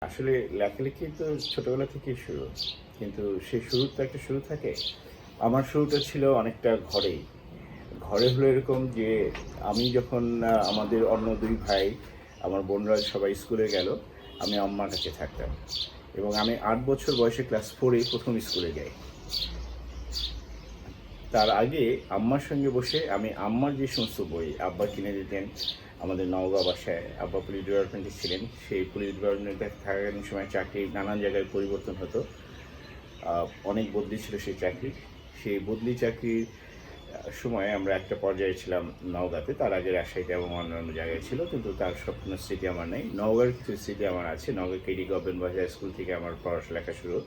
আসলে লেখালেখি তো ছোটবেলা থেকেই শুরু। কিন্তু সেই শুরুর তো একটা শুরু থাকে। আমার শুরুটা ছিল অনেকটা ঘরেই। ঘরে হলো এরকম যে আমি যখন আমাদের অন্য ২ ভাই, আমার বোনরা সবাই স্কুলে গেল, আমি আম্মার কাছে থাকতাম। এবং আমি ৮ বছর বয়সে ক্লাস 4 এ ১ম স্কুলে যাই। তার আগে আম্মার সঙ্গে বসে আমি আম্মার যে সমস্ত বই আব্বা কিনে দিতেন, আমাদের নওগাঁ বাসায় আব্বা পুলিশ ডিপার্টমেন্টে ছিলেন। সেই পুলিশ ডিপার্টমেন্টে থাকাকালীন সময় চাকরি নানান জায়গায় পরিবর্তন হতো। অনেক বদলি ছিল সেই চাকরি। সেই বদলি চাকরির সময়ে আমরা একটা পর্যায়ে ছিলাম নওগাঁতে। তার আগে রাজশাহীতে এবং অন্যান্য জায়গায় ছিল, কিন্তু তার সব কোনো স্মৃতি আমার নেই। নওগাঁর কিছু স্মৃতি আমার আছে। Naogaon KD government boys high school থেকে আমার পড়ালেখা শুরু।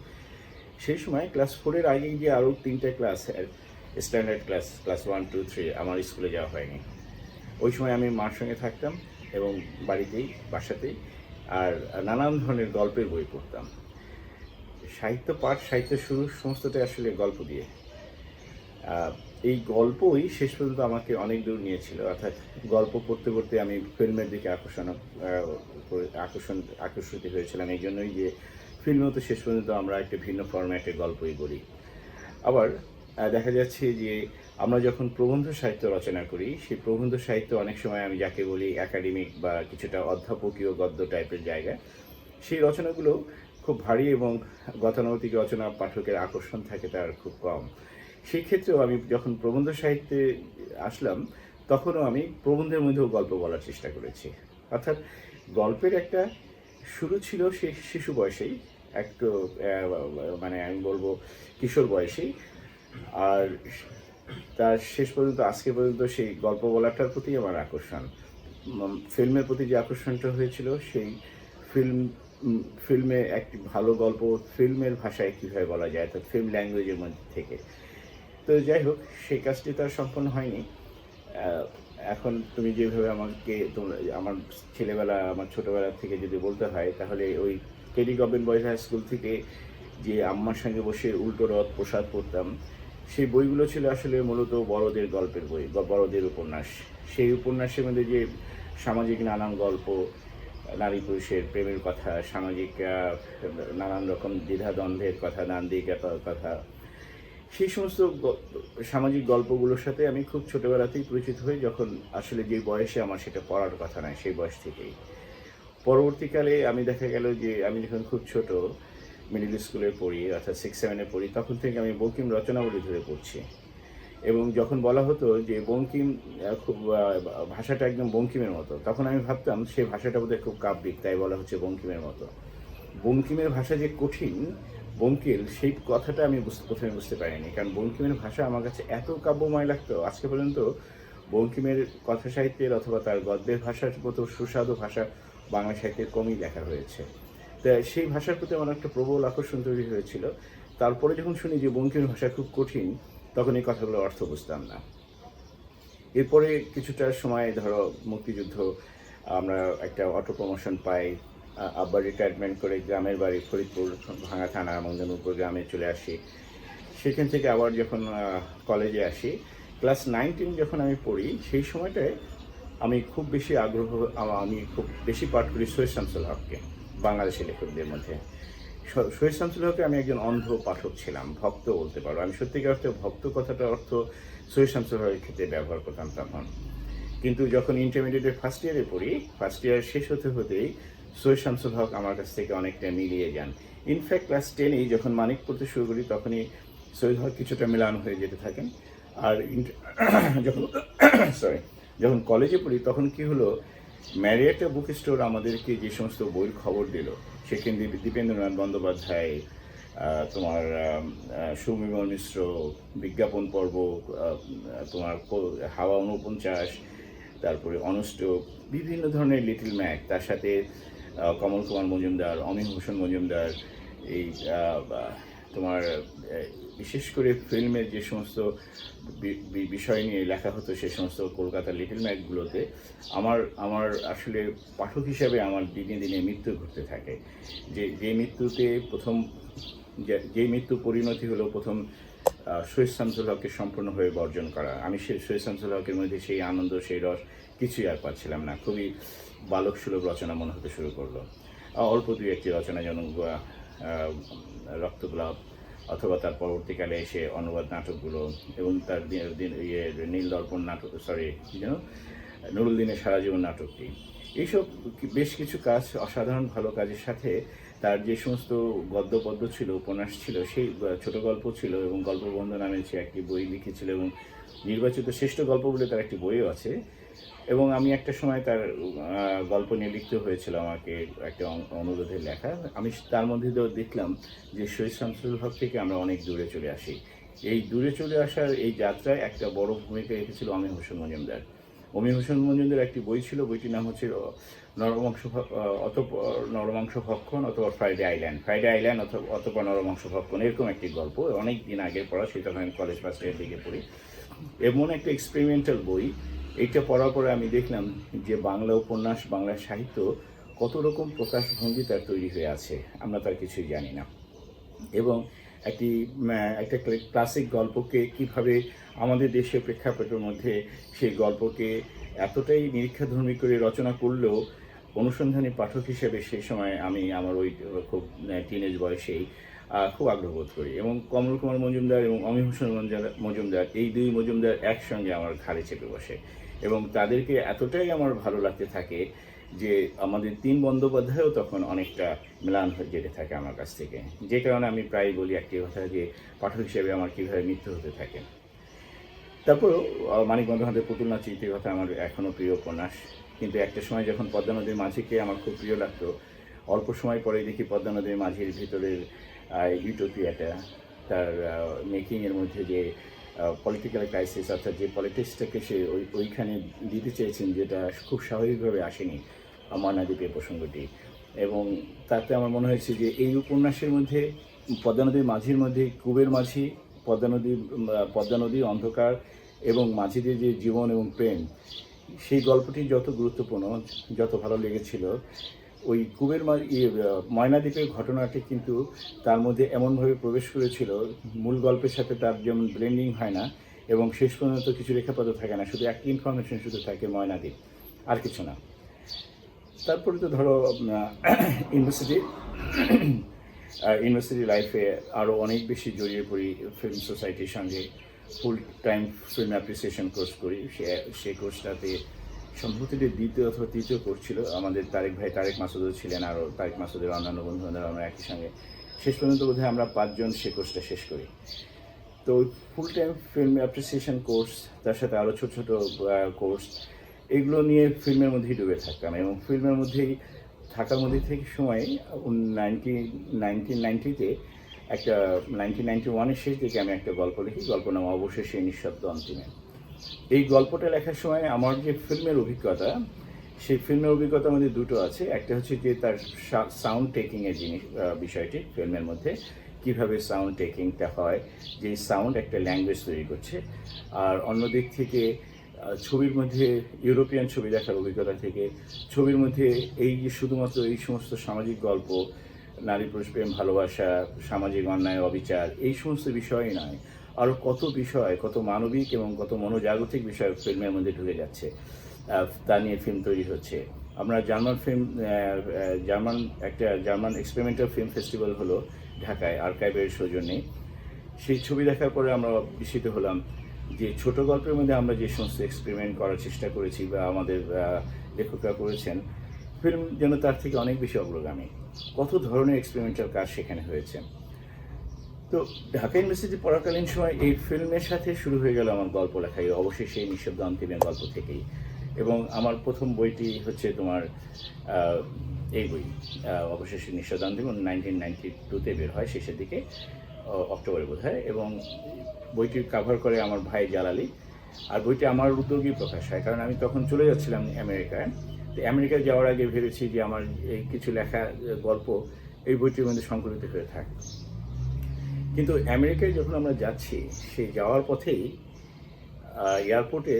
সেই সময় ক্লাস 4 এর আগে গিয়ে আরও ৩টা ক্লাস, স্ট্যান্ডার্ড ক্লাস 1, 2, 3 আমার স্কুলে যাওয়া হয়নি। ওই সময় আমি মার সঙ্গে থাকতাম এবং বাড়িতেই, বাসাতেই। আর নানান ধরনের গল্পের বই পড়তাম। সাহিত্য পাঠ, সাহিত্য শুরু সমস্তটাই আসলে গল্প দিয়ে। এই গল্পই শেষ পর্যন্ত আমাকে অনেক দূর নিয়েছিল। অর্থাৎ গল্প পড়তে পড়তে আমি ফিল্মের দিকে আকর্ষিত হয়েছিলাম। এই জন্যই যে ফিল্মেও তো শেষ পর্যন্ত আমরা একটা ভিন্ন ফরম্যাটের গল্পই করি। আবার দেখা যাচ্ছে যে আমরা যখন প্রবন্ধ সাহিত্য রচনা করি, সেই প্রবন্ধ সাহিত্য অনেক সময় আমি যাকে বলি একাডেমিক বা কিছুটা অধ্যাপকীয় গদ্য টাইপের জায়গা, সেই রচনাগুলো খুব ভারী এবং গতানুগতিক রচনা, পাঠকের আকর্ষণ থাকে তার খুব কম। সেই ক্ষেত্রেও আমি যখন প্রবন্ধ সাহিত্যে আসলাম, তখনও আমি প্রবন্ধের মধ্যেও গল্প বলার চেষ্টা করেছি। অর্থাৎ গল্পের একটা শুরু ছিল সেই শিশু বয়সেই, একটু মানে আমি বলবো কিশোর বয়সেই। আর তার শেষ পর্যন্ত আজকে পর্যন্ত সেই গল্প বলাটার প্রতি আমার আকর্ষণ। ফিল্মের প্রতি যে আকর্ষণটা হয়েছিল, সেই ফিল্ম ফিল্মে একটি ভালো গল্প ফিল্মের ভাষায় কীভাবে বলা যায়, অর্থাৎ ফিল্ম ল্যাঙ্গুয়েজের মধ্যে থেকে। তো যাই হোক, সেই কাজটি তো আর সম্পন্ন হয়নি। এখন তুমি যেভাবে আমাকে আমার ছেলেবেলা, আমার ছোটোবেলা থেকে যদি বলতে হয়, তাহলে ওই KD government boys high school থেকে যে আম্মার সঙ্গে বসে উল্টো রথ প্রসাদ পড়তাম, সেই বইগুলো ছিল আসলে মূলত বড়দের গল্পের বই বা বড়দের উপন্যাস। সেই উপন্যাসের মধ্যে যে সামাজিক নানান গল্প, নারী পুরুষের প্রেমের কথা, সামাজিক নানান রকম দ্বিধাদ্বন্দ্বের কথা, নান্দিকাতার কথা, সেই সমস্ত সামাজিক গল্পগুলোর সাথে আমি খুব ছোটোবেলাতেই পরিচিত হই, যখন আসলে যে বয়সে আমার সেটা পড়ার কথা নয়, সেই বয়স থেকেই। পরবর্তীকালে আমি দেখা গেল যে আমি যখন খুব ছোট, মিডল স্কুলে পড়ি, অর্থাৎ 6-7 এ পড়ি, তখন থেকে আমি বঙ্কিম রচনাবলী ধরে পড়ছি। এবং যখন বলা হতো যে বঙ্কিম খুব ভাষাটা একদম বঙ্কিমের মতো, তখন আমি ভাবতাম সেই ভাষাটা বোধহয় খুব কাব্যিক, তাই বলা হচ্ছে বঙ্কিমের মতো। বঙ্কিমের ভাষা যে কঠিন, বঙ্কিল, সেই কথাটা আমি প্রথমে বুঝতে পারিনি। কারণ বঙ্কিমের ভাষা আমার কাছে এত কাব্যময় লাগতো। আজকে পর্যন্ত বঙ্কিমের কথা সাহিত্যের অথবা তার গদ্যের ভাষার মতো সুস্বাদু ভাষা বাংলা সাহিত্যের কমই দেখা হয়েছে। তা সেই ভাষার প্রতি আমার একটা প্রবল আকর্ষণ তৈরি হয়েছিল। তারপরে যখন শুনি যে বঙ্কিমের ভাষা খুব কঠিন, তখন এই কথাগুলোর অর্থ বুঝতাম না। এরপরে কিছুটা সময় ধরো মুক্তিযুদ্ধ, আমরা একটা অটো প্রমোশন পাই। আব্বা রিটায়ারমেন্ট করে গ্রামের বাড়ি ফরিদপুর ভাঙা থানা মঙ্গনপুর গ্রামে চলে আসি। সেখান থেকে আবার যখন কলেজে আসি, ক্লাস 9-10 যখন আমি পড়ি, সেই সময়টায় আমি খুব বেশি আমি খুব বেশি পাঠ করি সৈয়দ শামসুল হককে, বাংলাদেশের লেখকদের মধ্যে। সৈয়দ শামসুল হকে আমি একজন অন্ধ পাঠক ছিলাম, ভক্ত বলতে পারো। আমি সত্যিকার অর্থে ভক্ত কথাটার অর্থ সৈয়দ শামসুল হকের ক্ষেত্রে ব্যবহার করতাম তখন। কিন্তু যখন ইন্টারমিডিয়েটের ফার্স্ট ইয়ারে পড়ি, ফার্স্ট ইয়ার শেষ হতে হতেই সৈয়দ শামসুল হক আমার কাছ থেকে অনেকটা মিলিয়ে যান। ইনফ্যাক্ট ক্লাস 10-এই যখন মানিক পড়তে শুরু করি, তখনই সৈয়দ হক কিছুটা মেলান হয়ে যেতে থাকেন। আর যখন যখন কলেজে পড়ি, তখন কি হলো, ম্যারিয়েটা বুক স্টোর আমাদেরকে যে সমস্ত বইয়ের খবর দিল, সেখানে দীপেন্দ্রনাথ বন্দ্যোপাধ্যায়, তোমার সৌমিমল মিশ্র, বিজ্ঞাপন পর্ব, তোমার হাওয়া 49, তারপরে অনস্টক, বিভিন্ন ধরনের লিটল ম্যাক, তার সাথে কমল কুমার মজুমদার, অমিয় ভূষণ মজুমদার, এই তোমার বিশেষ করে ফিল্মের যে সমস্ত বিষয় নিয়ে লেখা হতো, সে সমস্ত কলকাতার লিটল ম্যাকগুলোতে আমার আমার আসলে পাঠক হিসাবে আমার দিনে দিনে মৃত্যু ঘটতে থাকে। যে মৃত্যুতে যে মৃত্যু পরিণতি হলো প্রথম সৈয়দ শামসুল হককে সম্পূর্ণ হয়ে বর্জন করা। আমি সৈয়দ শামসুল হকের মধ্যে সেই আনন্দ, সেই রস কিছুই আর পাচ্ছিলাম না। খুবই বালক সুলভ রচনা মনে হতে শুরু করলো। অল্প দুই একটি রচনা, যেমন রক্তগোলাপ, অথবা তার পরবর্তীকালে এসে অনুবাদ নাটকগুলো, এবং তার নীল দর্পণ নাটক, কি যেন, নুরুল দিনের সারা জীবন নাটকটি, এইসব বেশ কিছু কাজ, অসাধারণ ভালো কাজের সাথে তার যে সমস্ত গদ্য ছিল, উপন্যাস ছিল, সেই ছোট গল্প ছিল, এবং গল্পবন্ধ নামে সে একটি বই লিখেছিল, এবং নির্বাচিত শ্রেষ্ঠ গল্প বলে তার একটি বইও আছে। এবং আমি একটা সময় তার গল্প নিয়ে লিখতে হয়েছিল আমাকে, একটা অনুরোধের লেখা। আমি তার মধ্যে দেখলাম যে শহীদ শামসুল হক থেকে আমরা অনেক দূরে চলে আসি। এই দূরে চলে আসার এই যাত্রায় একটা বড় ভূমিকা রেখেছিল অমীয় হোসেন মজুমদার। অমীয় হোসেন মজুমদার একটি বই ছিল, বইটির নাম হচ্ছে নরমাংস ভক্ষণ অথবা ফ্রাইডে আইল্যান্ড অথবা নরমাংস ভক্ষণ, এরকম একটি গল্প। অনেক দিন আগের পড়া, সেটা আমি কলেজ ফার্স্ট ইয়ার দিকে পড়ি। এমন একটা এক্সপেরিমেন্টাল বই। এইটা পড়ার পরে আমি দেখলাম যে বাংলা উপন্যাস, বাংলা সাহিত্য কত রকম প্রকাশভঙ্গি তার তৈরি হয়ে আছে, আমরা তার কিছুই জানি না। এবং একটা ক্লাসিক গল্পকে কিভাবে আমাদের দেশের প্রেক্ষাপটের মধ্যে সেই গল্পকে এতটাই নিরীক্ষাধর্মী করে রচনা করলেও অনুসন্ধানী পাঠক হিসেবে সেই সময় আমি আমার ওই খুব টিনেজ বয়সেই খুব আগ্রহ বোধ করি। এবং কমল কুমার মজুমদার এবং অমীয় হোসেন মজুমদার, এই দুই মজুমদার একসঙ্গে আমার ঘাড়ে চেপে বসে, এবং তাদেরকে এতটাই আমার ভালো লাগতে থাকে যে আমাদের দীন বন্দ্যোপাধ্যায়ও তখন অনেকটা ম্লান হয়ে যেতে থাকে আমার কাছ থেকে। যে কারণে আমি প্রায় বলি একটি কথা, যে পাঠক হিসেবে আমার কীভাবে মৃত্যু হতে থাকে। তারপরেও মানিক বন্দ্যোপাধ্যায়ের পুতুল নাচ ইতির কথা আমার এখনও প্রিয় উপন্যাস। কিন্তু একটা সময় যখন পদ্মা নদীর মাঝিকে আমার খুব প্রিয় লাগতো, অল্প সময় পরেই দেখি পদ্মা নদীর মাঝির ভিতরের ইউটোপিয়াটা, তার মেকিংয়ের মধ্যে যে পলিটিক্যাল ক্রাইসিস, অর্থাৎ যে পলিটিক্সটাকে সে ওইখানে দিতে চেয়েছেন, যেটা খুব স্বাভাবিকভাবে আসেনি ময়নাদ্বীপের প্রসঙ্গটি। এবং তাতে আমার মনে হয়েছে যে এই উপন্যাসের মধ্যে পদ্মা নদীর মাঝির মধ্যে কুবের মাঝি, পদ্মা নদীর অন্ধকার এবং মাঝিদের যে জীবন এবং প্রেম, সেই গল্পটি যত গুরুত্বপূর্ণ, যত ভালো লেগেছিল, ওই কুবের ময়নাদ্বীপের ঘটনাটি কিন্তু তার মধ্যে এমনভাবে প্রবেশ করেছিল, মূল গল্পের সাথে তার যেমন ব্লেন্ডিং হয় না, এবং শেষ পর্যন্ত কিছু রেখাপাত থাকে না, শুধু একটি ইনফরমেশন শুধু থাকে, ময়নাদ্বীপ, আর কিছু না। তারপরে তো ধরো ইউনিভার্সিটি লাইফে আরও অনেক বেশি জড়িয়ে পড়ি ফিল্ম সোসাইটির সঙ্গে, full time film appreciation course করি। সেই কোর্সটাতে সম্ভবত দ্বিতীয় অথবা তৃতীয় কোর্স ছিল। আমাদের তারেক মাসুদও ছিলেন, আরও তারেক মাসুদের অন্যান্য বন্ধু-বান্ধবরা, আমরা একই সঙ্গে শেষ পর্যন্ত বোধহয় আমরা 5 জন সে কোর্সটা শেষ করি। তো full time film appreciation course, তার সাথে আরও ছোটো ছোটো কোর্স, এগুলো নিয়ে ফিল্মের মধ্যেই ডুবে থাকতাম। এবং ফিল্মের মধ্যেই থাকার মধ্যে থেকে সময় 1990-তে একটা 1991-এর শেষ দিকে আমি একটা গল্প লিখি, গল্প নাম অবশেষে নিঃশব্দ অন্তিমে। এই গল্পটা লেখার সময় আমার যে ফিল্মের অভিজ্ঞতা, সেই ফিল্মের অভিজ্ঞতার মধ্যে দুটো আছে। একটা হচ্ছে যে তার সাউন্ড টেকিংয়ের বিষয়টি, ফিল্মের মধ্যে কীভাবে সাউন্ড টেকিংটা হয়, যে সাউন্ড একটা ল্যাঙ্গুয়েজ তৈরি করছে। আর অন্য দিক থেকে ছবির মধ্যে ইউরোপিয়ান ছবি দেখার অভিজ্ঞতা থেকে ছবির মধ্যে এই যে শুধুমাত্র এই সমস্ত সামাজিক গল্প, নারী পুরুষ প্রেম, ভালোবাসা, সামাজিক অন্যায়, অবিচার, এই সমস্ত বিষয়ই নয়, আরও কত বিষয়, কত মানবিক এবং কত মনোজাগতিক বিষয় ফিল্মের মধ্যে ঢুকে যাচ্ছে, তা নিয়ে ফিল্ম তৈরি হচ্ছে। আমরা জার্মান এক্সপেরিমেন্টাল ফিল্ম ফেস্টিভ্যাল হলো ঢাকায় আর্কাইভের সৌজন্যে। সেই ছবি দেখার পরে আমরা বিস্মিত হলাম যে ছোট গল্পের মধ্যে আমরা যে সমস্ত এক্সপেরিমেন্ট করার চেষ্টা করেছি বা আমাদের লেখকরা করেছেন, ফিল্ম যেন তার থেকে অনেক বেশি অগ্রগামী। কত ধরনের এক্সপেরিমেন্টাল কাজ সেখানে হয়েছে। তো ঢাকা ইউনিভার্সিটি পড়াকালীন সময় এই ফিল্মের সাথে শুরু হয়ে গেল আমার গল্প লেখাই, অবশেষে এই নিঃশব্দ অন্তিমের গল্প থেকেই। এবং আমার প্রথম বইটি হচ্ছে তোমার এই বই, অবশেষে নিঃশব্দ অন্তিম, 1992-তে বের হয়, শেষের দিকে, অক্টোবরে বোধ হয়। এবং বইটির কাভার করে আমার ভাই জালালি। আর বইটি আমার উদ্যোগেই প্রকাশ হয়, কারণ আমি তখন চলে যাচ্ছিলাম আমেরিকায়। তো আমেরিকায় যাওয়ার আগে ভেবেছি যে আমার এই কিছু লেখা গল্প এই বইটির মধ্যে সংকলিত হয়ে থাকে। কিন্তু আমেরিকায় যখন আমরা যাচ্ছি, সেই যাওয়ার পথেই এয়ারপোর্টে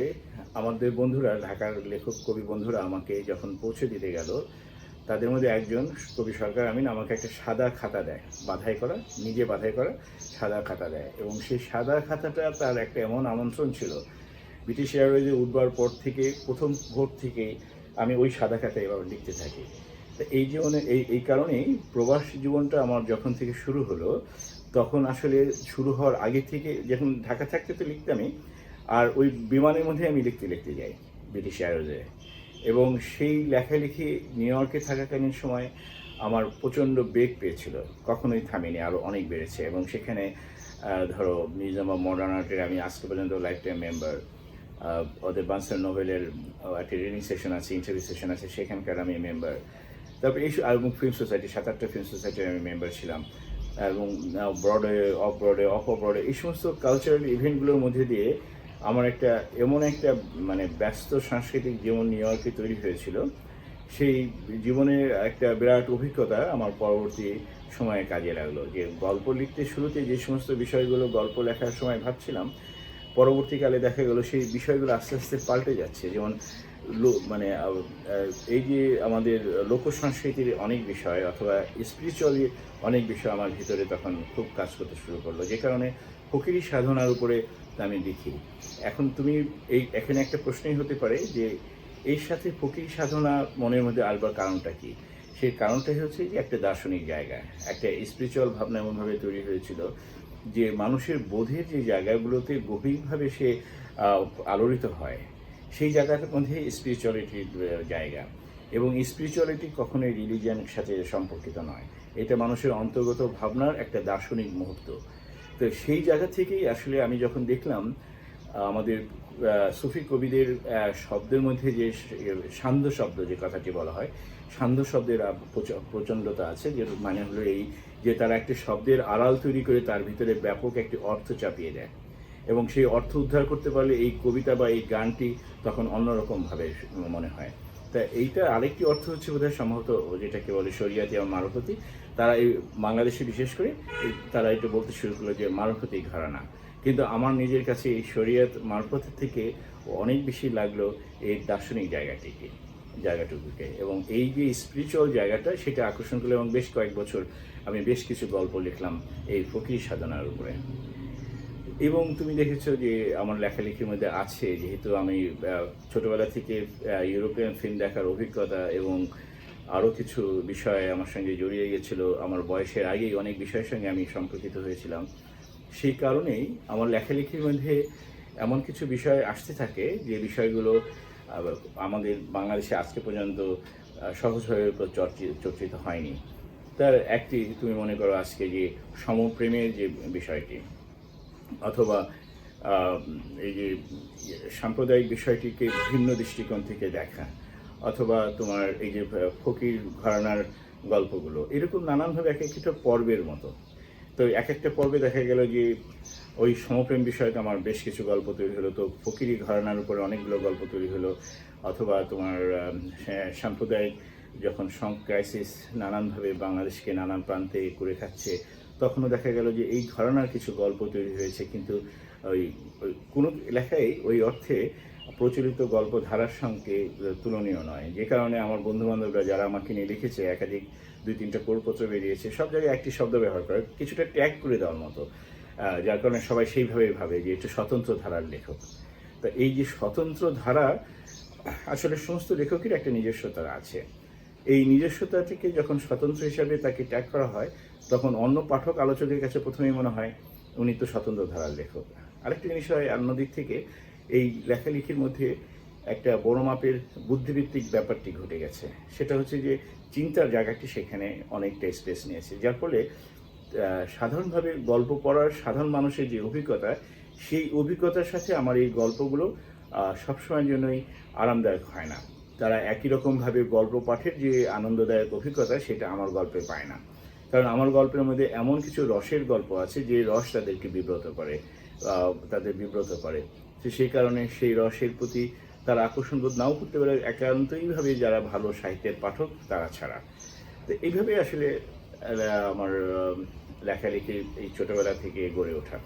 আমাদের বন্ধুরা, ঢাকার লেখক কবি বন্ধুরা আমাকে যখন পৌঁছে দিতে গেল, তাদের মধ্যে একজন কবি সরকার আমিন আমাকে একটা সাদা খাতা দেয়, নিজে বাঁধাই করা সাদা খাতা দেয়। এবং সেই সাদা খাতাটা তার একটা এমন আমন্ত্রণ ছিল, ব্রিটিশ এয়ারওয়েজে উঠবার পর থেকে প্রথম ভোর থেকেই আমি ওই সাদা খাতায় এবার লিখতে থাকি। তো এই জীবনে এই কারণেই প্রবাস জীবনটা আমার যখন থেকে শুরু হলো, তখন আসলে শুরু হওয়ার আগে থেকে যখন ঢাকা থাকতে তো লিখতামই, আর ওই বিমানের মধ্যে আমি লিখতে লিখতে যাই ব্রিটিশ এয়ারওয়েজে। এবং সেই লেখালেখি নিউ ইয়র্কে থাকাকালীন সময় আমার প্রচণ্ড বেগ পেয়েছিল, কখনোই থামিনি, আরও অনেক বেড়েছে। এবং সেখানে ধরো মিউজিয়াম অফ মডার্ন আর্টের আমি আজকে পর্যন্ত লাইফ টাইম মেম্বার, ওদের বানসার নোভেলের একটা রিডিং সেশন আছে, ইন্টারভিউ সেশন আছে, সেখানকার আমি মেম্বার। তারপরে এই এবং ফিল্ম সোসাইটি, 7-8টা ফিল্ম সোসাইটির আমি মেম্বার ছিলাম। এবং ব্রডওয়ে, অফ ব্রডওয়ে, এই সমস্ত কালচারাল ইভেন্টগুলোর মধ্যে দিয়ে আমার একটা এমন একটা মানে ব্যস্ত সাংস্কৃতিক জীবন নিউ ইয়র্কে তৈরি হয়েছিল। সেই জীবনের একটা বিরাট অভিজ্ঞতা আমার পরবর্তী সময়ে কাজে লাগলো। যে গল্প লিখতে শুরুতে যে সমস্ত বিষয়গুলো গল্প লেখার সময় ভাবছিলাম, পরবর্তীকালে দেখা গেল সেই বিষয়গুলো আস্তে আস্তে পাল্টে যাচ্ছে। যেমন মানে এই যে আমাদের লোক সংস্কৃতির অনেক বিষয় অথবা স্পিরিচুয়ালি অনেক বিষয় আমার ভিতরে তখন খুব কাজ করতে শুরু করলো, যে কারণে ফকিরি সাধনার উপরে আমি লিখি। এখন তুমি এখানে একটা প্রশ্নই হতে পারে যে এর সাথে ফকিরি সাধনা মনের মধ্যে আসবার কারণটা কি? সেই কারণটাই হচ্ছে যে একটা দার্শনিক জায়গা, একটা স্পিরিচুয়াল ভাবনা এমনভাবে তৈরি হয়েছিল যে মানুষের বোধের যে জায়গাগুলোতে গভীরভাবে সে আলোড়িত হয়, সেই জায়গাটার মধ্যে স্পিরিচুয়ালিটির জায়গা। এবং স্পিরিচুয়ালিটি কখনোই রিলিজিয়ানের সাথে সম্পর্কিত নয়, এটা মানুষের অন্তর্গত ভাবনার একটা দার্শনিক মুহূর্ত। তো সেই জায়গা থেকেই আসলে আমি যখন দেখলাম আমাদের সুফি কবিদের শব্দের মধ্যে যে সান্ধ্য শব্দ যে কথাটি বলা হয়, সান্ধ্য শব্দের প্রচণ্ডতা আছে, যে মানে হলো এই যে তারা একটি শব্দের আড়াল তৈরি করে তার ভিতরে ব্যাপক একটি অর্থ চাপিয়ে দেয়, এবং সেই অর্থ উদ্ধার করতে পারলে এই কবিতা বা এই গানটি তখন অন্যরকমভাবে মনে হয়। তা এইটা আরেকটি অর্থ হচ্ছে বোধহয় সম্ভবত যেটাকে বলে শরিয়াতি এবং মারফতি। তারা এই বাংলাদেশে বিশেষ করে তারা এটা বলতে শুরু করলো যে মারফতি ঘরানা। কিন্তু আমার নিজের কাছে এই শরিয়ত মারফতের থেকে অনেক বেশি লাগলো এই দার্শনিক জায়গাটুকুকে, এবং এই যে স্পিরিচুয়াল জায়গাটা সেটা আকর্ষণ করলো। এবং বেশ কয়েক বছর আমি বেশ কিছু গল্প লিখলাম এই ফকির সাধনার উপরে। এবং তুমি দেখেছো যে আমার লেখালেখির মধ্যে আছে, যেহেতু আমি ছোটবেলা থেকে ইউরোপিয়ান ফিল্ম দেখার অভিজ্ঞতা এবং আরও কিছু বিষয় আমার সঙ্গে জড়িয়ে গেছিল, আমার বয়সের আগেই অনেক বিষয়ের সঙ্গে আমি সম্পর্কিত হয়েছিলাম। সেই কারণেই আমার লেখালেখির মধ্যে এমন কিছু বিষয় আসতে থাকে যে বিষয়গুলো আমাদের বাংলাদেশে আজকে পর্যন্ত সহজভাবে চর্চিত হয়নি। তার একটি তুমি মনে করো আজকে যে সমপ্রেমের যে বিষয়টি, অথবা এই যে সাম্প্রদায়িক বিষয়টিকে ভিন্ন দৃষ্টিকোণ থেকে দেখা, অথবা তোমার এই যে ফকির ঘরানার গল্পগুলো, এরকম নানানভাবে এক একটা পর্বের মতো। তো এক একটা পর্বে দেখা গেল যে ওই সমপ্রেম বিষয়টা আমার বেশ কিছু গল্প তৈরি হলো, তো ফকিরি ঘরানার উপরে অনেকগুলো গল্প তৈরি হলো, অথবা তোমার সাম্প্রদায়িক যখন ক্রাইসিস নানানভাবে বাংলাদেশকে নানান প্রান্তে করে খাচ্ছে, তখনও দেখা গেল যে এই ঘরানার কিছু গল্প তৈরি হয়েছে। কিন্তু ওই কোনো লেখাই ওই অর্থে প্রচলিত গল্প ধারার সঙ্গে তুলনীয় নয়, যে কারণে আমার বন্ধুবান্ধবরা যারা আমাকে নিয়ে লিখেছে, একাধিক 2-3টা করপত্র বেরিয়েছে, সব জায়গায় একটি শব্দ ব্যবহার করে, কিছুটা ট্যাগ করে দেওয়ার মতো, যার কারণে সবাই সেইভাবে ভাবে যে একটু স্বতন্ত্র ধারার লেখক। তা এই যে স্বতন্ত্র ধারা, আসলে সমস্ত লেখকের একটা নিজস্বতা আছে। এই নিজস্বতাটিকে যখন স্বতন্ত্র হিসাবে তাকে ট্যাগ করা হয়, তখন অন্য পাঠক আলোচকের কাছে প্রথমেই মনে হয় উনি তো স্বতন্ত্র ধারার লেখক। আরেকটি জিনিস হয়, অন্য দিক থেকে এই লেখালেখির মধ্যে একটা বড় মাপের বুদ্ধিভিত্তিক ব্যাপারটি ঘটে গেছে। সেটা হচ্ছে যে চিন্তার জায়গাটি সেখানে অনেকটা স্পেস নিয়েছে, যার ফলে সাধারণভাবে গল্প পড়ার সাধারণ মানুষের যে অভিজ্ঞতা, সেই অভিজ্ঞতার সাথে আমার এই গল্পগুলো সবসময়ের জন্যই আরামদায়ক হয় না। তারা একই রকমভাবে গল্প পাঠের যে আনন্দদায়ক অভিজ্ঞতা, সেটা আমার গল্পে পায় না। কারণ আমার গল্পের মধ্যে এমন কিছু রসের গল্প আছে যে রস তাদেরকে বিব্রত করে। তো সেই কারণে সেই রসের প্রতি তারা আকর্ষণ বোধ নাও করতে পারে একান্তইভাবে যারা ভালো সাহিত্যের পাঠক তারা ছাড়া। তো এইভাবে আসলে আমার লেখালেখি এই ছোটোবেলা থেকে গড়ে ওঠা।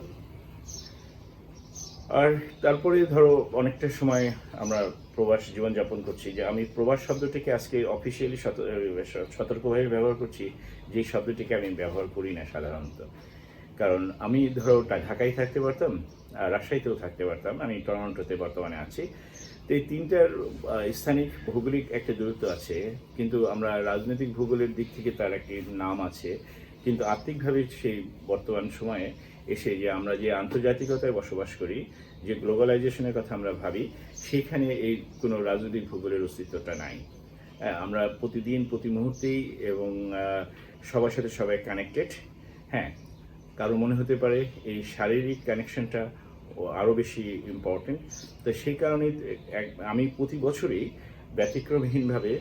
আর তারপরে ধরো অনেকটা সময় আমরা প্রবাস জীবনযাপন করছি, যে আমি প্রবাস শব্দটিকে আজকে অফিসিয়ালি সতর্কভাবে ব্যবহার করছি, যে শব্দটিকে আমি ব্যবহার করি না সাধারণত। কারণ আমি ধরো ঢাকায় থাকতে পারতাম, রাজশাহীতেও থাকতে পারতাম, আমি টরন্টোতে বর্তমানে আছি। তো এই তিনটার স্থানিক ভৌগোলিক একটা দূরত্ব আছে, কিন্তু আমরা রাজনৈতিক ভূগোলের দিক থেকে তার একটি নাম আছে, কিন্তু আত্মিকভাবে সেই বর্তমান সময়ে এসে যে আমরা যে আন্তর্জাতিকতায় বসবাস করি, যে গ্লোবালাইজেশনের কথা আমরা ভাবি, সেখানে এই কোনো রাজনৈতিক ভূগোলের অস্তিত্বটা নাই। হ্যাঁ, আমরা প্রতিদিন প্রতি মুহূর্তেই এবং সবার সাথে সবাই কানেক্টেড। হ্যাঁ, কারো মনে হতে পারে এই শারীরিক কানেকশনটা আরও বেশি ইম্পর্টেন্ট। তো সেই কারণে আমি প্রতি বছরই ব্যতিক্রমহীনভাবে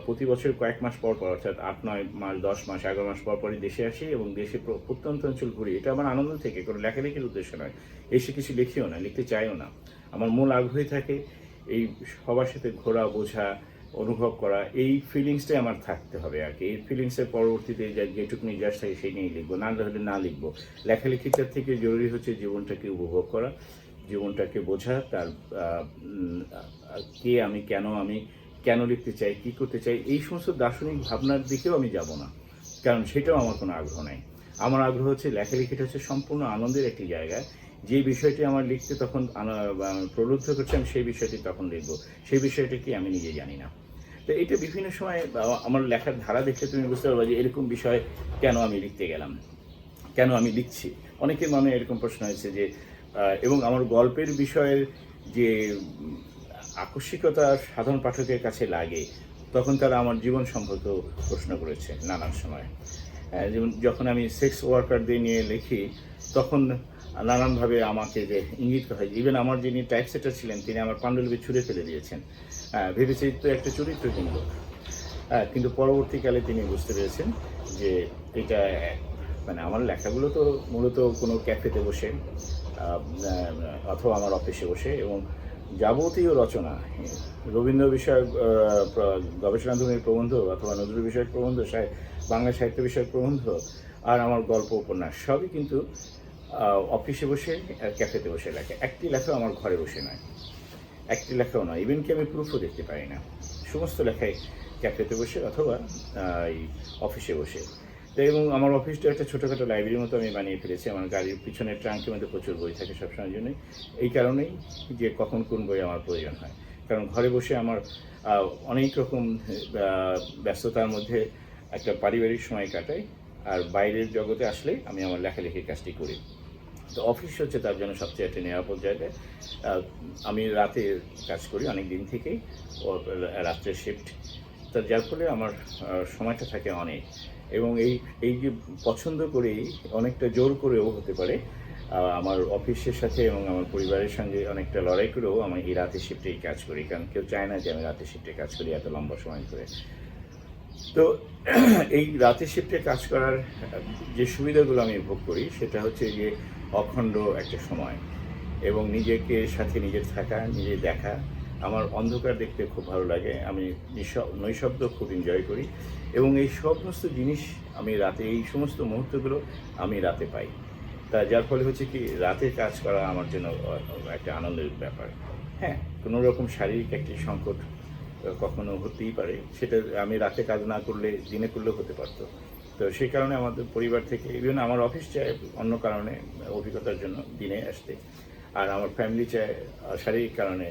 প্রতি বছর কয়েক মাস পর পর, অর্থাৎ 8-9 মাস, 10 মাস, 11 মাস পর পরই দেশে আসি এবং দেশে প্রত্যন্ত অঞ্চল ঘুরি। এটা আমার আনন্দ থেকে, কোনো লেখালেখির উদ্দেশ্য নয়, এসে কিছু লিখিও না, লিখতে চাইও না। আমার মূল আগ্রহী থাকে এই সবার সাথে ঘোরা, বোঝা, অনুভব করা, এই ফিলিংসটাই আমার থাকতে হবে আর কি। এই ফিলিংসের পরবর্তীতে যেটুকু নির্যাস থাকে সেই নিয়েই লিখবো, না হলে না লিখবো। লেখালেখিটার থেকে জরুরি হচ্ছে জীবনটাকে উপভোগ করা, জীবনটাকে বোঝা, তার কে আমি, কেন লিখতে চাই, কী করতে চাই, এই সমস্ত দার্শনিক ভাবনার দিকেও আমি যাব না, কারণ সেটাও আমার কোনো আগ্রহ নাই। আমার আগ্রহ হচ্ছে লেখালেখিটা হচ্ছে সম্পূর্ণ আনন্দের একটি জায়গায়। যে বিষয়টি আমার লিখতে তখন প্রলুব্ধ করছে, আমি সেই বিষয়টি তখন লিখব। সেই বিষয়টা কি আমি নিজে জানি না। তো এটা বিভিন্ন সময় আমার লেখার ধারা দেখলে তুমি বুঝতে পারবে যে এরকম বিষয় কেন আমি লিখতে গেলাম, কেন আমি লিখছি। অনেকের মনে এরকম প্রশ্ন হয়েছে যে, এবং আমার গল্পের বিষয়ের যে আকস্মিকতা সাধারণ পাঠকের কাছে লাগে, তখন তারা আমার জীবন সম্পর্কেও প্রশ্ন করেছে নানান সময়। যেমন যখন আমি সেক্স ওয়ার্কারদের নিয়ে লিখি, তখন নানানভাবে আমাকে যে ইঙ্গিত করা হয়, ইভেন আমার যিনি টাইপসেটার ছিলেন তিনি আমার পাণ্ডুলিপি ছুঁড়ে ফেলে দিয়েছেন। ভেবেছি তো একটা চরিত্র কিনব, কিন্তু পরবর্তীকালে তিনি বুঝতে পেরেছেন যে এটা মানে আমার লেখাগুলো তো মূলত কোনো ক্যাফেতে বসে অথবা আমার অফিসে বসে, এবং যাবতীয় রচনা, রবীন্দ্র বিষয়ক গবেষণাধর্মী প্রবন্ধ অথবা নজরুল বিষয়ক প্রবন্ধ, বাংলা সাহিত্য বিষয়ক প্রবন্ধ, আর আমার গল্প উপন্যাস, সবই কিন্তু অফিসে বসে ক্যাফেতে বসে লেখা। একটি লেখাও আমার ঘরে বসে নয়, একটি লেখাও নয়, ইভেন কি আমি প্রুফও দেখতে পারি না। সমস্ত লেখাই ক্যাফেতে বসে অথবা এই অফিসে বসে। এবং আমার অফিসটা একটা ছোটোখাটো লাইব্রেরির মতো আমি বানিয়ে ফেলেছি। আমার গাড়ির পিছনের ট্রাঙ্কের মধ্যে প্রচুর বই থাকে সবসময়ের জন্যই। এই কারণেই যে কখন কোন বই আমার প্রয়োজন হয়, কারণ ঘরে বসে আমার অনেক রকম ব্যস্ততার মধ্যে একটা পারিবারিক সময় কাটাই, আর বাইরের জগতে আসলে আমি আমার লেখালেখির কাজটি করি। তো অফিস হচ্ছে তার জন্য সবচেয়ে একটা নিরাপদ জায়গায়। আমি রাতে কাজ করি অনেক দিন থেকেই, রাত্রের শিফট, তা যার ফলে আমার সময়টা থাকে অনেক। এবং এই যে পছন্দ করেই, অনেকটা জোর করেও হতে পারে, আমার অফিসের সাথে এবং আমার পরিবারের সঙ্গে অনেকটা লড়াই করেও আমি এই রাতের শিফটেই কাজ করি, কারণ কেউ চায় না যে আমি রাতের শিফটে কাজ করি এত লম্বা সময় ধরে। তো এই রাতের শিফটে কাজ করার যে সুবিধাগুলো আমি ভোগ করি, সেটা হচ্ছে যে অখণ্ড একটা সময়, এবং নিজেকে সাথে নিজের থাকা, নিজে দেখা। আমার অন্ধকার দেখতে খুব ভালো লাগে, আমি নৈশব্দ খুব এনজয় করি, এবং এই সমস্ত জিনিস আমি রাতে, এই সমস্ত মুহূর্তগুলো আমি রাতে পাই। তা যার ফলে হচ্ছে কি, রাতে কাজ করা আমার জন্য একটা আনন্দের ব্যাপার। হ্যাঁ, কোনো রকম শারীরিক একটি সংকট কখনো হতেই পারে, সেটা আমি রাতে কাজ না করলে দিনে করলেও হতে পারতো। তো সেই কারণে আমাদের পরিবার থেকে, ইভেন আমার অফিস চায় অন্য কারণে, অভিজ্ঞতার জন্য দিনে আসতে, আর আমার ফ্যামিলি চায় শারীরিক কারণে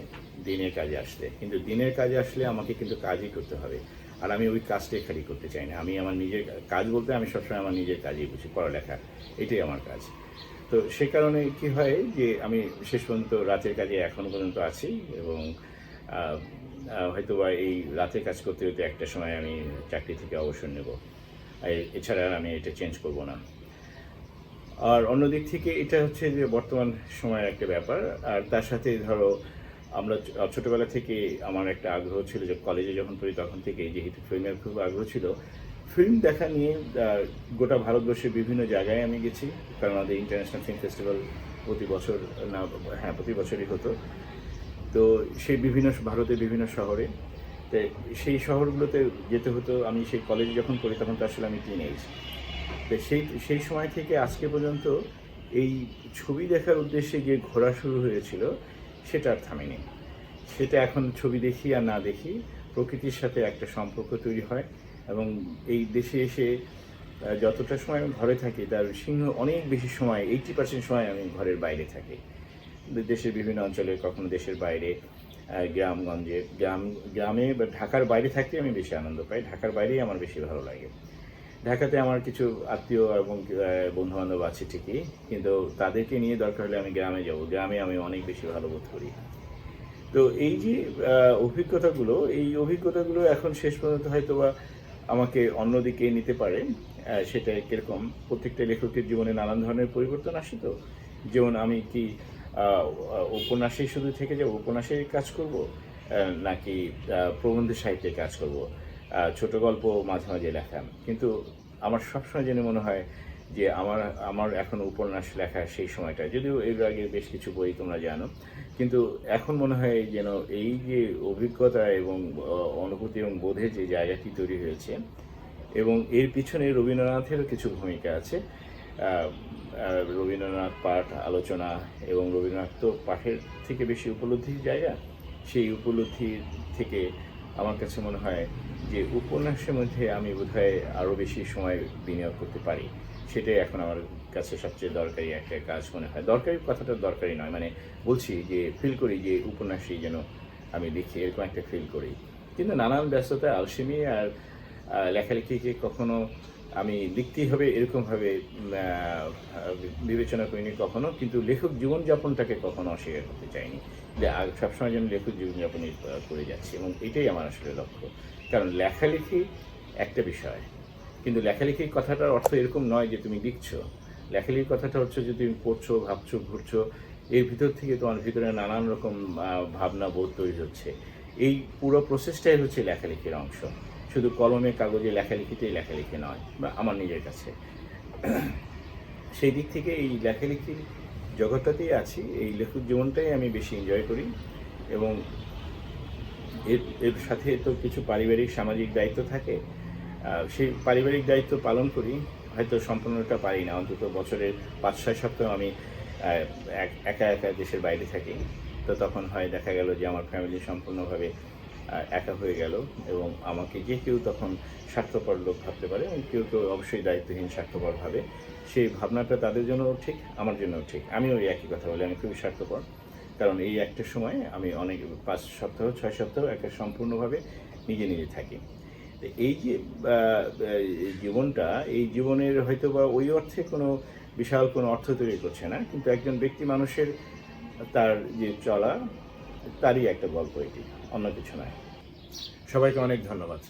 দিনে কাজে আসতে। কিন্তু দিনের কাজে আসলে আমাকে কিন্তু কাজই করতে হবে, আর আমি ওই কাজটাই খালি করতে চাই না। আমি আমার নিজের কাজ বলতে আমি সবসময় আমার নিজের কাজই বুঝি, পড়ালেখা, এটাই আমার কাজ। তো সে কারণে কি হয় যে আমি শেষ পর্যন্ত রাতের কাজে এখনও পর্যন্ত আছি, এবং হয়তোবা এই রাতের কাজ করতে করতে একটা সময় আমি চাকরি থেকে অবসর নেব, এছাড়া আমি এটা চেঞ্জ করব না। আর অন্যদিক থেকে এটা হচ্ছে যে বর্তমান সময়ের একটা ব্যাপার। আর তার সাথে ধরো, আমরা ছোটোবেলা থেকে আমার একটা আগ্রহ ছিল, যে কলেজে যখন পড়ি তখন থেকে, যেহেতু ফিল্মের খুব আগ্রহ ছিল, ফিল্ম দেখা নিয়ে গোটা ভারতবর্ষের বিভিন্ন জায়গায় আমি গেছি, কারণ আমাদের ইন্টারন্যাশনাল ফিল্ম ফেস্টিভ্যাল প্রতি বছরই হতো। তো সেই ভারতের বিভিন্ন শহরে, তো সেই শহরগুলোতে যেতে হতো। আমি সেই কলেজে যখন পড়ি তখন তো আসলে আমি টিনেজ। তো সেই সময় থেকে আজকে পর্যন্ত এই ছবি দেখার উদ্দেশ্যে যে ঘোরা শুরু হয়েছিল, সেটা আর থামেনি। সেটা এখন ছবি দেখি আর না দেখি, প্রকৃতির সাথে একটা সম্পর্ক তৈরি হয়, এবং এই দেশে এসে যতটা সময় আমি ঘরে থাকি, তার অনেক বেশি সময়, 80% সময় আমি ঘরের বাইরে থাকি, দেশের বিভিন্ন অঞ্চলে, কখনো দেশের বাইরে। গ্রামগঞ্জে গ্রামে বা ঢাকার বাইরে থাকতে আমি বেশি আনন্দ পাই। ঢাকার বাইরেই আমার বেশি ভালো লাগে। ঢাকাতে আমার কিছু আত্মীয় এবং বন্ধুবান্ধব আছে ঠিকই, কিন্তু তাদেরকে নিয়ে দরকার হলে আমি গ্রামে যাব। গ্রামে আমি অনেক বেশি ভালো বোধ করি। তো এই যে অভিজ্ঞতাগুলো, এই অভিজ্ঞতাগুলো এখন শেষ পর্যন্ত হয়তোবা আমাকে অন্যদিকে নিতে পারে। সেটা কিরকম, প্রত্যেকটা লেখকের জীবনে নানান ধরনের পরিবর্তন আসে তো। যেমন আমি কি আ আ উপন্যাসেই শুধু থেকে যাব, উপন্যাসেই কাজ করব? নাকি প্রবন্ধ সাহিত্যে কাজ করব? ছোট গল্প মাঝে, মাঝে লেখা। কিন্তু আমার সবসময় যেন মনে হয় যে আমার এখন উপন্যাস লেখার সেই সময়টা, যদিও এর আগে বেশ কিছু বই তোমরা জানো। কিন্তু এখন মনে হয় যেন এই যে অভিজ্ঞতা এবং অনুভূতি এবং বোধের যে জায়গাটি তৈরি হয়েছে, এবং এর পিছনে রবীন্দ্রনাথেরও কিছু ভূমিকা আছে। আ আ রবীন্দ্রনাথ পাঠ, আলোচনা, এবং রবীন্দ্রনাথ তো পাঠের থেকে বেশি উপলব্ধির জায়গা। সেই উপলব্ধির থেকে আমার কাছে মনে হয় যে উপন্যাসের মধ্যে আমি বোধহয় আরও বেশি সময় বিনিয়োগ করতে পারি। সেটাই এখন আমার কাছে সবচেয়ে দরকারি একটা কাজ মনে হয়। দরকারি কথাটা দরকারি নয়, মানে বলছি যে ফিল করি যে উপন্যাসই যেন আমি লিখি, এরকম একটা ফিল করি। কিন্তু নানান ব্যস্ততা, আলসেমি আর লেখালেখিকে কখনো আমি লিখতেই হবে এরকমভাবে আ আ বিবেচনা করিনি কখনো। কিন্তু লেখক জীবনযাপনটাকে কখনো অস্বীকার করতে চাইনি। যে সবসময় যেন লেখক জীবনযাপনই করে যাচ্ছি, এবং এটাই আমার আসলে লক্ষ্য। কারণ লেখালেখি একটা বিষয়। কিন্তু লেখালেখির কথাটার অর্থ এরকম নয় যে তুমি লিখছো। লেখালেখির কথাটা হচ্ছে যে তুমি পড়ছো, ভাবছো, ঘুরছো। এর ভিতর থেকে তোমার ভিতরে নানান রকম ভাবনা, বোধ তৈরি হচ্ছে। এই পুরো প্রসেসটাই হচ্ছে লেখালেখির অংশ। শুধু কলমে কাগজে লেখালেখিতেই লেখালেখি নয়, বা আমার নিজের কাছে। সেই দিক থেকে এই লেখালেখির জগৎটাতেই আছি। এই লেখক জীবনটাই আমি বেশি এনজয় করি, এবং এর এর সাথে তো কিছু পারিবারিক, সামাজিক দায়িত্ব থাকে। সেই পারিবারিক দায়িত্ব পালন করি। হয়তো সম্পূর্ণটা পারি না। অন্তত বছরের ৫-৬ সপ্তাহ আমি আ একা, একা দেশের বাইরে থাকি। তো তখন হয় দেখা গেল যে আমার ফ্যামিলি সম্পূর্ণভাবে একা হয়ে গেল, এবং আমাকে যে কেউ তখন স্বার্থপর লোক ভাবতে পারে, এবং কেউ, কেউ অবশ্যই দায়িত্বহীন স্বার্থপর ভাবে। সেই ভাবনাটা তাদের জন্যও ঠিক, আমার জন্যও ঠিক। আমিও এই একই কথা বলি, আমি খুবই স্বার্থপর। কারণ এই একটা সময় আমি অনেক ৫ সপ্তাহ, ৬ সপ্তাহ একা সম্পূর্ণভাবে নিজে, নিজে থাকি। তো এই যে আ আ জীবনটা, এই জীবনের হয়তোবা ওই অর্থে কোনো বিশাল কোনো অর্থ তৈরি করছে না। কিন্তু একজন ব্যক্তি মানুষের তার যে চলা, তারই একটা গল্প এটি। অন্য কিছু নয়। সবাইকে অনেক ধন্যবাদ।